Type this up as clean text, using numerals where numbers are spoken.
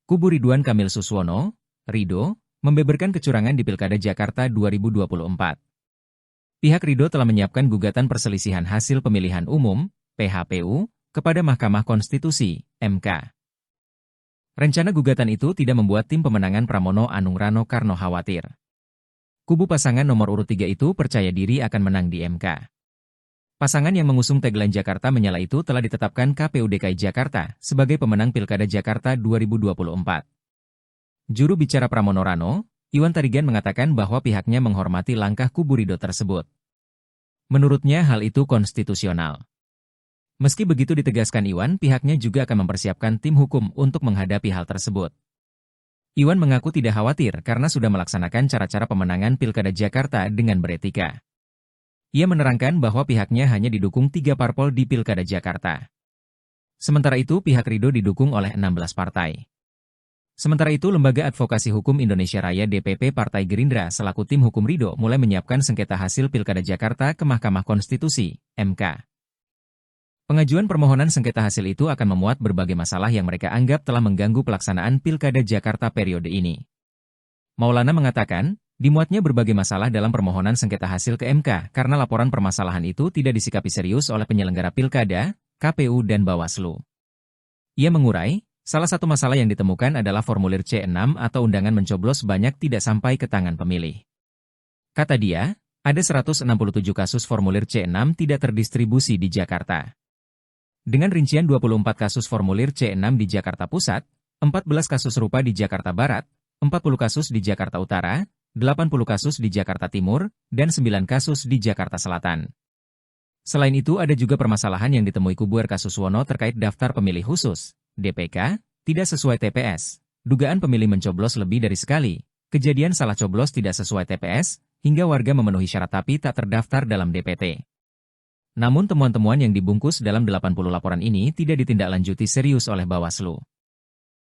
Kubu Ridwan Kamil Suswono, Ridho, membeberkan kecurangan di Pilkada Jakarta 2024. Pihak Ridho telah menyiapkan gugatan perselisihan hasil pemilihan umum, PHPU, kepada Mahkamah Konstitusi, MK. Rencana gugatan itu tidak membuat tim pemenangan Pramono Anung Rano Karno khawatir. Kubu pasangan nomor urut 3 itu percaya diri akan menang di MK. Pasangan yang mengusung tagline Jakarta Menyala itu telah ditetapkan KPU DKI Jakarta sebagai pemenang Pilkada Jakarta 2024. Juru bicara Pramono Rano, Iwan Tarigan mengatakan bahwa pihaknya menghormati langkah kubu Ridho tersebut. Menurutnya hal itu konstitusional. Meski begitu ditegaskan Iwan, pihaknya juga akan mempersiapkan tim hukum untuk menghadapi hal tersebut. Iwan mengaku tidak khawatir karena sudah melaksanakan cara-cara pemenangan Pilkada Jakarta dengan beretika. Ia menerangkan bahwa pihaknya hanya didukung 3 parpol di Pilkada Jakarta. Sementara itu pihak Ridho didukung oleh 16 partai. Sementara itu Lembaga Advokasi Hukum Indonesia Raya DPP Partai Gerindra selaku tim hukum Ridho mulai menyiapkan sengketa hasil Pilkada Jakarta ke Mahkamah Konstitusi, MK. Pengajuan permohonan sengketa hasil itu akan memuat berbagai masalah yang mereka anggap telah mengganggu pelaksanaan Pilkada Jakarta periode ini. Maulana mengatakan, dimuatnya berbagai masalah dalam permohonan sengketa hasil ke MK karena laporan permasalahan itu tidak disikapi serius oleh penyelenggara Pilkada, KPU dan Bawaslu. Ia mengurai, salah satu masalah yang ditemukan adalah formulir C6 atau undangan mencoblos banyak tidak sampai ke tangan pemilih. Kata dia, ada 167 kasus formulir C6 tidak terdistribusi di Jakarta. Dengan rincian 24 kasus formulir C6 di Jakarta Pusat, 14 kasus serupa di Jakarta Barat, 40 kasus di Jakarta Utara, 80 kasus di Jakarta Timur, dan 9 kasus di Jakarta Selatan. Selain itu ada juga permasalahan yang ditemui kubu RK Suswono terkait daftar pemilih khusus, DPK, tidak sesuai TPS, dugaan pemilih mencoblos lebih dari sekali, kejadian salah coblos tidak sesuai TPS, hingga warga memenuhi syarat tapi tak terdaftar dalam DPT. Namun temuan-temuan yang dibungkus dalam 80 laporan ini tidak ditindaklanjuti serius oleh Bawaslu.